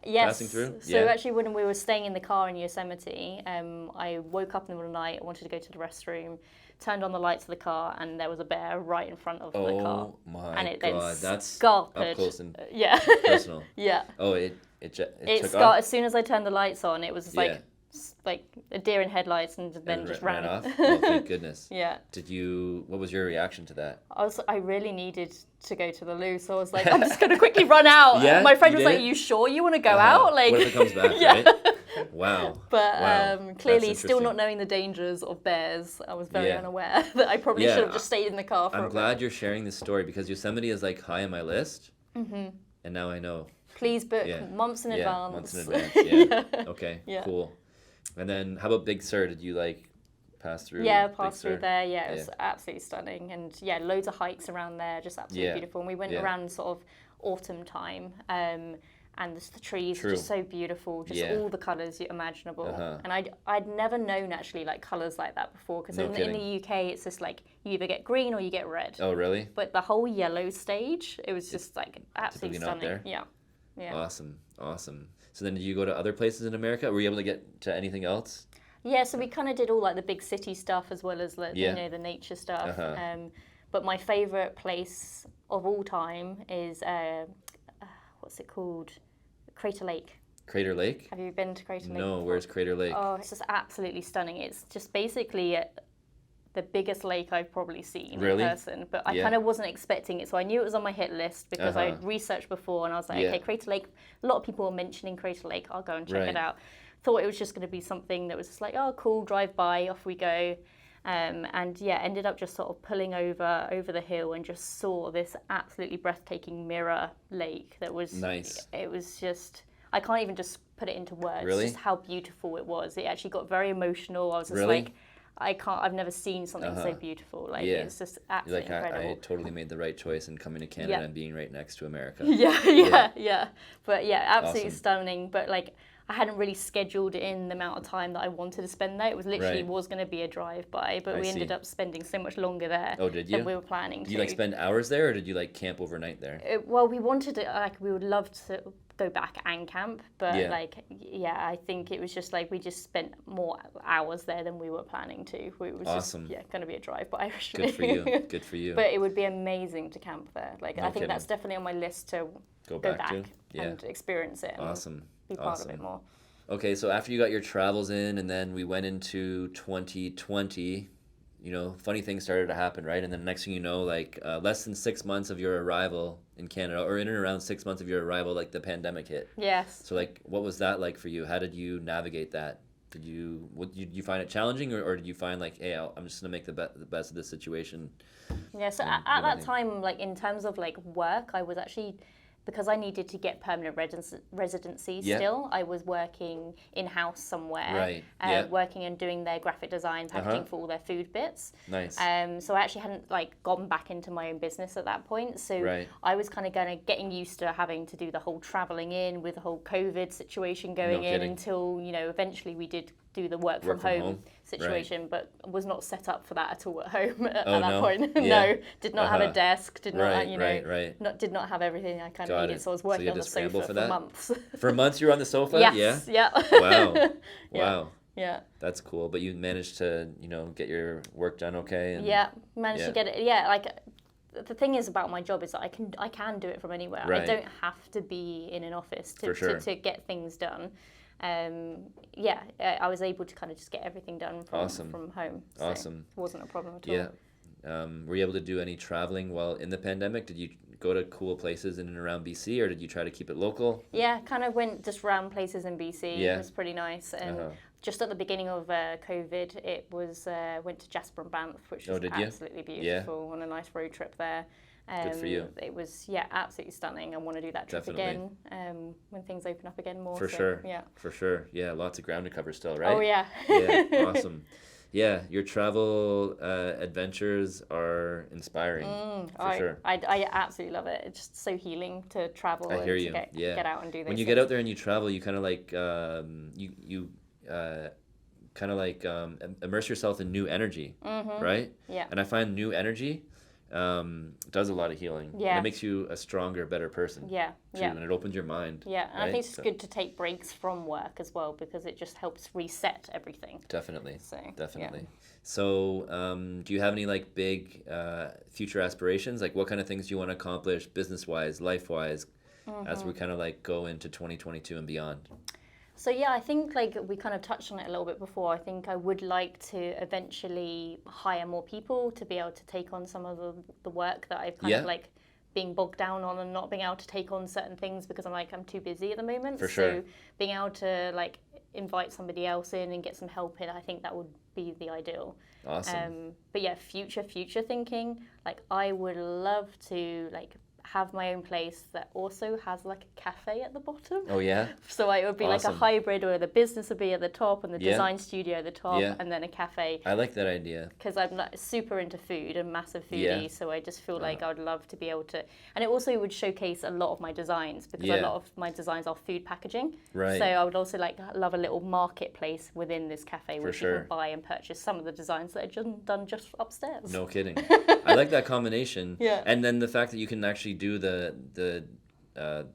passing through? So actually when we were staying in the car in Yosemite, I woke up in the middle of the night, I wanted to go to the restroom, turned on the lights of the car, and there was a bear right in front of the car. Oh my and it God, that's scarpered. up close and personal. Yeah. Oh, it took off. off? As soon as I turned the lights on, it was like a deer in headlights, and then just ran off. Oh, thank goodness. Yeah. What was your reaction to that? I really needed to go to the loo, so I was like, I'm just gonna quickly run out. Yeah, my friend was like, "Are you sure you want to go out?" Like, what if it comes back? Right? Wow. But clearly, still not knowing the dangers of bears, I was very unaware that I probably should have just stayed in the car. I'm glad you're sharing this story because Yosemite is like high on my list, and now I know. Please book months in advance. Months in advance. Yeah. Okay. Cool. And then, how about Big Sur? Did you like pass through? Yeah, passed through there. Yeah, it was absolutely stunning, and loads of hikes around there, just absolutely beautiful. And we went around sort of autumn time, and the trees were just so beautiful, just all the colours imaginable. And I'd never known actually like colours like that before, because in the UK it's just like you either get green or you get red. Oh, really? But the whole yellow stage, it was just like absolutely stunning. Yeah. Awesome. So then did you go to other places in America? Were you able to get to anything else? Yeah, so we kind of did all like the big city stuff as well as the the nature stuff. But my favourite place of all time is what's it called? Crater Lake. Crater Lake? Have you been to Crater Lake? No, where's Crater Lake? Oh, it's just absolutely stunning. It's just basically the biggest lake I've probably seen in person, but I kind of wasn't expecting it, so I knew it was on my hit list because I researched before, and I was like, okay, Crater Lake, a lot of people were mentioning Crater Lake, I'll go and check it out. Thought it was just going to be something that was just like, oh cool, drive by, off we go, and ended up just sort of pulling over the hill and just saw this absolutely breathtaking mirror lake that was nice. It was just, I can't even just put it into words, just how beautiful it was. It actually got very emotional. I was just like, I've never seen something so beautiful. Like it's just absolutely incredible. I totally made the right choice in coming to Canada and being right next to America. Yeah. But absolutely stunning. But like, I hadn't really scheduled in the amount of time that I wanted to spend there. It was literally was going to be a drive by, but we ended up spending so much longer there than we were planning to. Did you like spend hours there, or did you like camp overnight there? Well, we wanted to, we would love to go back and camp, but I think it was just like we just spent more hours there than we were planning to. It was just going to be a drive by. Good for you. But it would be amazing to camp there. Like I think that's definitely on my list to go back and experience it. And be part of it more. Okay, so after you got your travels in, and then we went into 2020, funny things started to happen, right? And then next thing you know, like less than 6 months of your arrival in Canada, or in and around 6 months of your arrival, like the pandemic hit. Yes. So like, what was that like for you? How did you navigate that? Did you find it challenging, or did you find like, hey, I'm just gonna make the best of this situation? Yeah. So at that time, like in terms of like work, I was actually, because I needed to get permanent residency still, I was working in-house somewhere, working and doing their graphic design, packaging for all their food bits. Nice. So I actually hadn't like gone back into my own business at that point. So I was kind of getting used to having to do the whole traveling in with the whole COVID situation going in until, eventually we did do the work from home situation, but was not set up for that at all at home at that point. No, did not have a desk, did not, did not have everything I kind of needed. So I was working on the sofa for months. For months you were on the sofa? Yes. Yeah. Wow. Yeah. That's cool. But you managed to, get your work done okay? And, managed to get it. Yeah, like the thing is about my job is that I can do it from anywhere. I don't have to be in an office to get things done. I was able to kind of just get everything done from home. So it wasn't a problem at all. Yeah. Were you able to do any traveling while in the pandemic? Did you go to cool places in and around BC, or did you try to keep it local? Yeah, kind of went just around places in BC. Yeah. It was pretty nice. And just at the beginning of COVID, it was went to Jasper and Banff, which was absolutely beautiful, on a nice road trip there. Good for you. It was, absolutely stunning. I want to do that trip again when things open up again more. For sure. Yeah, lots of ground to cover still, right? Oh, yeah. Yeah, awesome. Yeah, your travel adventures are inspiring, for sure. I absolutely love it. It's just so healing to travel and to get out and do this. When you get out there and you travel, you kind of like, immerse yourself in new energy, right? Yeah. And I find new energy does a lot of healing. Yeah. And it makes you a stronger, better person. Yeah. Too, and it opens your mind. Yeah, and I think it's good to take breaks from work as well, because it just helps reset everything. Definitely. So, definitely. Yeah. So, do you have any like big future aspirations? Like, what kind of things do you want to accomplish business-wise, life-wise, as we kind of like go into 2022 and beyond? So yeah, I think like we kind of touched on it a little bit before. I think I would like to eventually hire more people to be able to take on some of the work that I've kind of like being bogged down on and not being able to take on certain things because I'm too busy at the moment. For sure. So being able to like invite somebody else in and get some help in, I think that would be the ideal. Awesome. But yeah, future thinking, like I would love to like have my own place that also has like a cafe at the bottom. Oh yeah. So it would be like a hybrid where the business would be at the top and the design studio at the top and then a cafe. I like that idea. Because I'm not super into food and massive foodie, so I just feel like I would love to be able to, and it also would showcase a lot of my designs because a lot of my designs are food packaging. Right. So I would also like love a little marketplace within this cafe where you can buy and purchase some of the designs that are done just upstairs. No kidding. I like that combination. Yeah. And then the fact that you can actually do the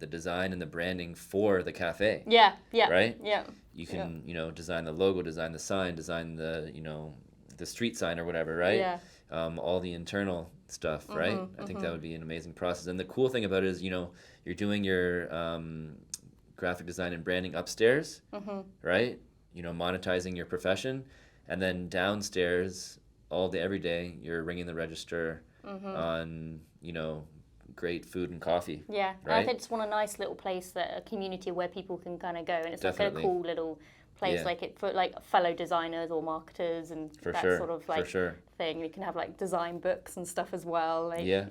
design and the branding for the cafe. Yeah. Right? Yeah. You can, design the logo, design the sign, design the, the street sign or whatever, right? Yeah. All the internal stuff, right? I think that would be an amazing process. And the cool thing about it is, you're doing your graphic design and branding upstairs, right? Monetizing your profession. And then downstairs, all day, every day, you're ringing the register on, great food and coffee. Yeah, right? I just want a nice little place, a community where people can kind of go, and it's like a cool little place, like it for like fellow designers or marketers and sort of like thing. You can have like design books and stuff as well. Like. Yeah,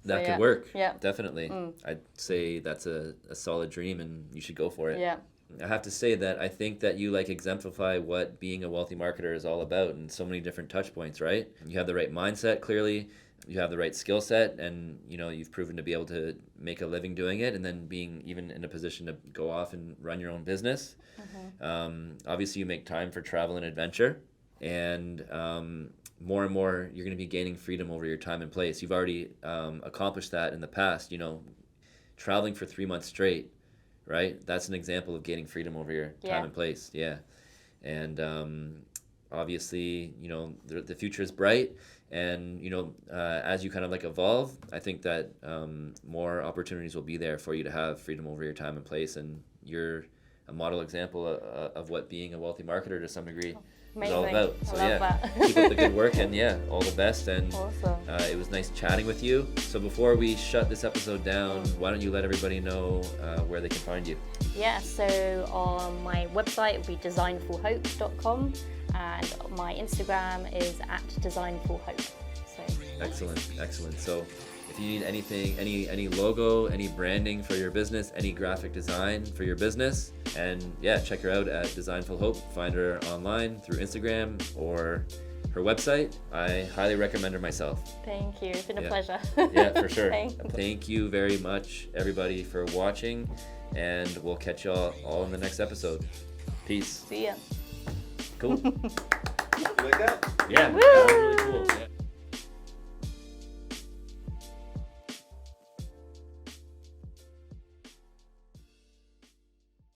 that could work. Yeah, definitely. I'd say that's a solid dream, and you should go for it. Yeah. I have to say that I think that you like exemplify what being a wealthy marketer is all about in so many different touch points, right? You have the right mindset, clearly. You have the right skill set, and you've proven to be able to make a living doing it, and then being even in a position to go off and run your own business. Obviously, you make time for travel and adventure, and more and more, you're going to be gaining freedom over your time and place. You've already accomplished that in the past. Traveling for 3 months straight, right? That's an example of gaining freedom over your time and place. Yeah, and obviously, the future is bright. And, as you kind of like evolve, I think that more opportunities will be there for you to have freedom over your time and place. And you're a model example of what being a wealthy marketer to some degree is all about. So keep up the good work, and all the best. And awesome. It was nice chatting with you. So before we shut this episode down, why don't you let everybody know where they can find you? Yeah, so on my website, it would be designfulhope.com. And my Instagram is @designfulhope. So excellent. So if you need anything, any logo, any branding for your business, any graphic design for your business, and check her out at Designful Hope. Find her online through Instagram or her website. I highly recommend her myself. Thank you. It's been a pleasure. Yeah, for sure. Thank you very much, everybody, for watching, and we'll catch y'all all in the next episode. Peace. See ya. Cool. You like that? Yeah, that was really cool.